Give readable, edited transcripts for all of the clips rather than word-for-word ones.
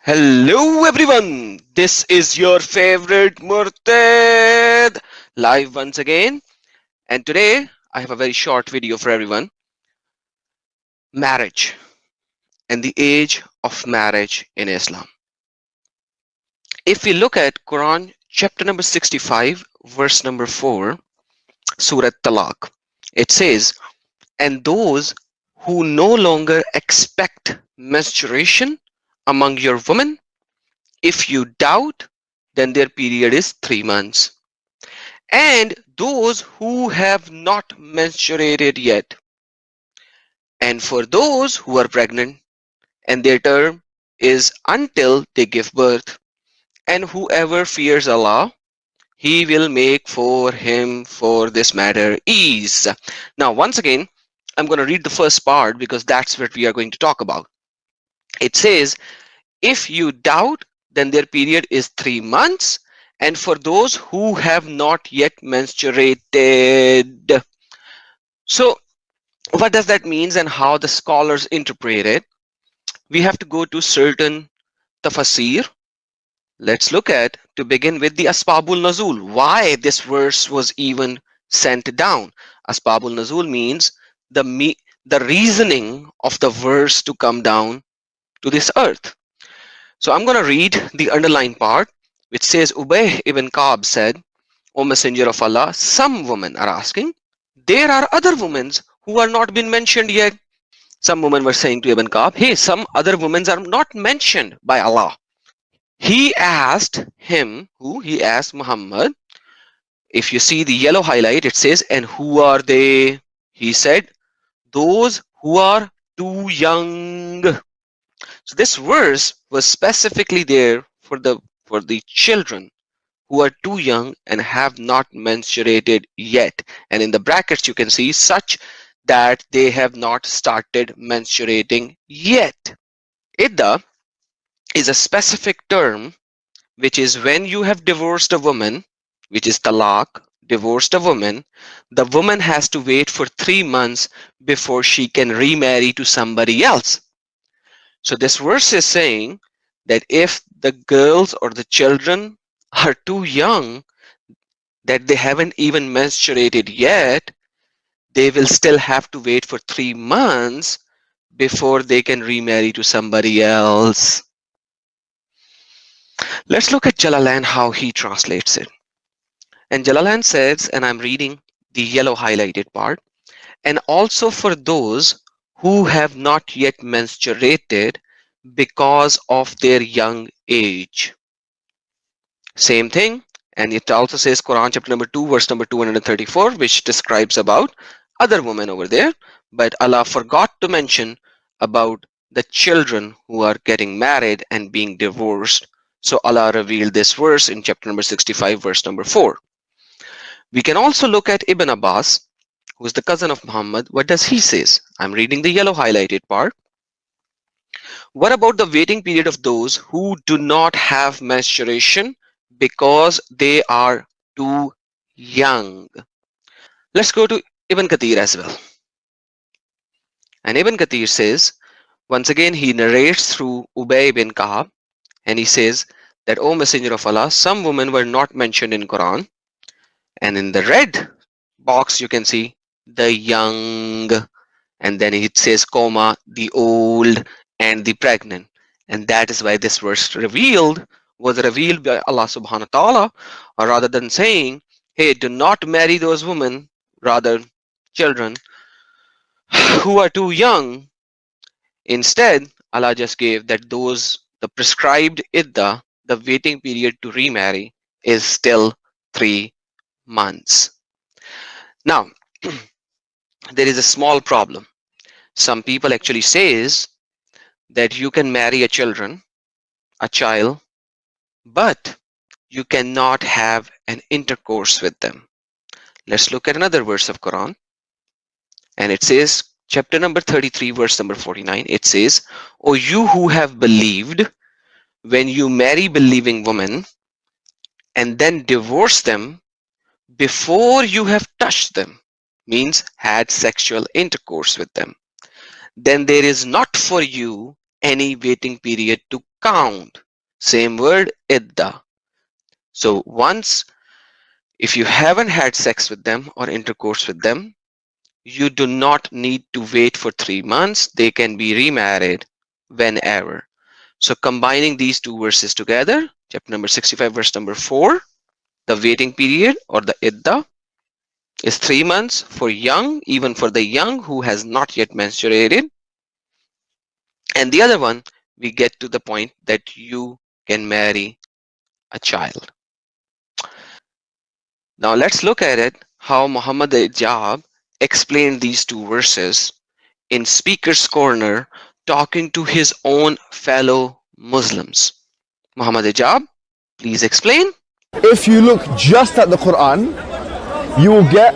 Hello everyone, this is your favorite Murtad live once again, and today I have a very short video for everyone. Marriage and the age of marriage in Islam. If we look at Quran chapter number 65 verse number 4, Surah Talaq, it says, and those who no longer expect menstruation among your women, if you doubt, then their period is 3 months. And those who have not menstruated yet, and for those who are pregnant, and their term is until they give birth, and whoever fears Allah, He will make for him for this matter ease. Now once again, I'm going to read the first part because that's what we are going to talk about. It says, if you doubt, then their period is 3 months, and for those who have not yet menstruated. So what does that mean and how the scholars interpret it? We have to go to certain Tafsir. Let's look at, to begin with, the Asbab al-Nuzul. Why this verse was even sent down. Asbab al-Nuzul means the reasoning of the verse to come down to this earth. So I'm going to read the underlined part, which says, Ubay ibn Kaab said, O Messenger of Allah, some women are asking, there are other women who are not been mentioned yet. Some women were saying to Ibn Kaab, hey, some other women are not mentioned by Allah. He asked him, who? He asked Muhammad. If you see the yellow highlight, it says, and who are they? He said, those who are too young. So this verse was specifically there for the children who are too young and have not menstruated yet. And in the brackets you can see such that they have not started menstruating yet. Idda is a specific term which is when you have divorced a woman, which is talaq, divorced a woman, the woman has to wait for 3 months before she can remarry to somebody else. So this verse is saying that if the girls or the children are too young, that they haven't even menstruated yet, they will still have to wait for 3 months before they can remarry to somebody else. Let's look at Jalalain, how he translates it. And Jalalain says, and I'm reading the yellow highlighted part, and also for those who have not yet menstruated because of their young age. Same thing, and it also says Quran chapter number 2 verse number 234, which describes about other women over there, but Allah forgot to mention about the children who are getting married and being divorced. So Allah revealed this verse in chapter number 65 verse number 4. We can also look at Ibn Abbas, who is the cousin of Muhammad. What does he say? I'm reading the yellow highlighted part. What about the waiting period of those who do not have menstruation because they are too young? Let's go to Ibn Kathir as well. And Ibn Kathir says, once again he narrates through Ubay bin Ka'ab, and he says that, O Messenger of Allah, some women were not mentioned in Quran, and in the red box you can see the young, and then it says comma, the old and the pregnant, and that is why this verse was revealed by Allah subhanahu wa ta'ala, or rather than saying, hey, do not marry those women, rather children who are too young. Instead, Allah just gave that the prescribed idda, the waiting period to remarry, is still 3 months. Now, there is a small problem. Some people actually says that you can marry a child, but you cannot have an intercourse with them. Let's look at another verse of Quran, and it says, chapter number 33 verse number 49, it says, O you who have believed, when you marry believing women and then divorce them before you have touched them, means had sexual intercourse with them, then there is not for you any waiting period to count. Same word, idda. So once, if you haven't had sex with them or intercourse with them, you do not need to wait for 3 months. They can be remarried whenever. So combining these two verses together, chapter number 65, verse number 4, the waiting period or the idda is 3 months for young, even for the young who has not yet menstruated. And the other one, we get to the point that you can marry a child. Now let's look at it how Muhammad Ijab explained these two verses in Speaker's Corner, talking to his own fellow Muslims. Muhammad Ijab, please explain. If you look just at the Quran, you will get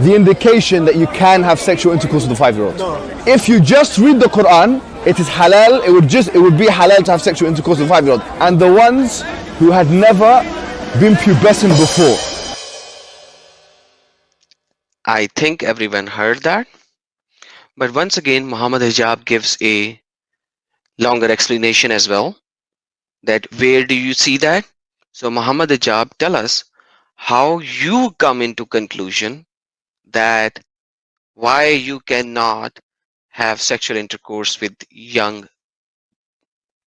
the indication that you can have sexual intercourse with a 5-year-old. If you just read the Quran, it is halal, it would be halal to have sexual intercourse with a 5-year-old. And the ones who had never been pubescent before. I think everyone heard that. But once again, Muhammad Hijab gives a longer explanation as well. That where do you see that? So Muhammad Hijab tell us how you come into conclusion that why you cannot have sexual intercourse with young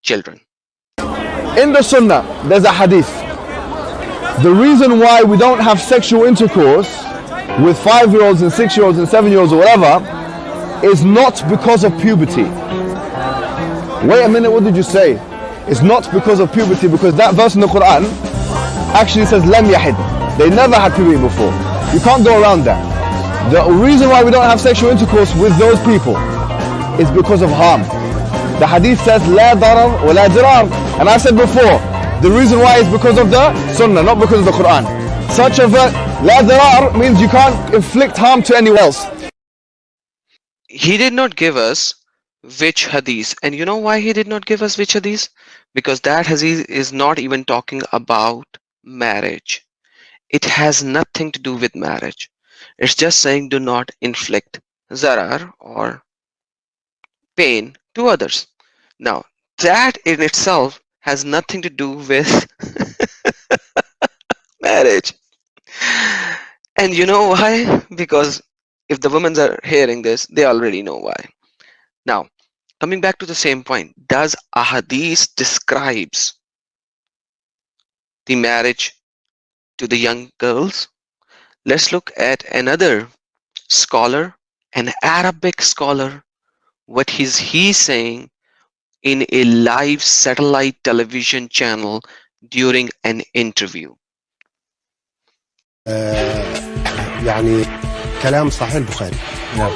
children. In the Sunnah, there's a hadith. The reason why we don't have sexual intercourse with 5-year-olds and 6-year-olds and 7-year-olds or whatever is not because of puberty. Wait a minute, what did you say? It's not because of puberty, because that verse in the Quran actually says lam yahid. They never had puberty before. You can't go around that. The reason why we don't have sexual intercourse with those people is because of harm. The hadith says la darar wa la dirar. And I said before, the reason why is because of the Sunnah, not because of the Quran. Such a verse, la darar, means you can't inflict harm to anyone else. He did not give us which hadith. And you know why he did not give us which hadith? Because that hadith is not even talking about marriage. It has nothing to do with marriage. It's just saying do not inflict zarar or pain to others. Now, that in itself has nothing to do with marriage. And you know why? Because if the women are hearing this, they already know why. Now, coming back to the same point, does a hadith describes the marriage to the young girls? Let's look at another scholar, an Arabic scholar, what is he saying in a live satellite television channel during an interview. يعني كلام صحيح البخاري، نعم.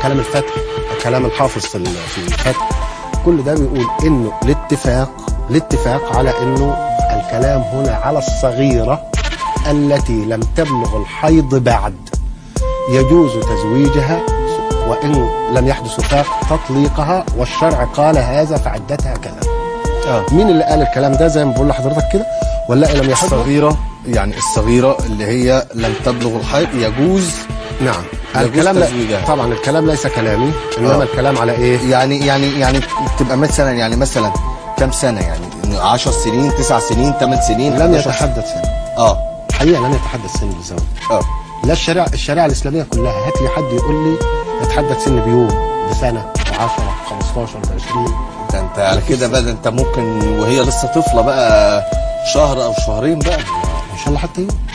كلام الفتح، كلام الحافظ في الفتح، كل ده بيقول انه الاتفاق على انه الكلام هنا على الصغيرة التي لم تبلغ الحيض بعد، يجوز تزويجها وإن لم يحدث وفاق تطليقها، والشرع قال هذا فعدتها كذا. مين اللي قال الكلام ده زي ما بقول لحضرتك كده؟ ولا لم يحدث؟ الصغيرة، يعني الصغيرة اللي هي لم تبلغ الحيض يجوز. نعم. الكلام طبعا الكلام ليس كلامي، انما الكلام على ايه؟ يعني تبقى مثلا كم سنة؟ يعني 10 سنين، 9 سنين، 8 سنين. لم يتحدث سن. حقيقة لم يتحدث سن الزواج. لا الشريعة الإسلامية كلها، هات لي حد يقول لي يتحدث سن بيوم، بسنة، ب10، 15، ب20. ده انت على كده بقى، انت ممكن وهي لسه طفلة بقى شهر أو شهرين بقى، إن شاء الله حتى يوم.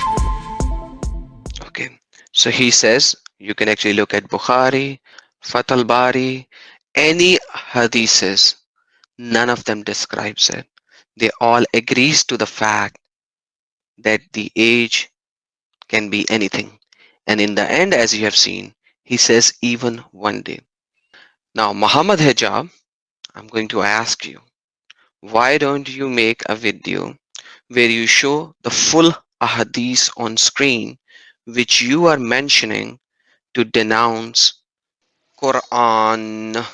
Okay, so he says you can actually look at Bukhari, Fath al-Bari, any hadiths, none of them describes it. They all agrees to the fact that the age can be anything. And in the end, as you have seen, he says even one day. Now, Muhammad Hijab, I'm going to ask you, why don't you make a video where you show the full ahadith on screen which you are mentioning to denounce Quran?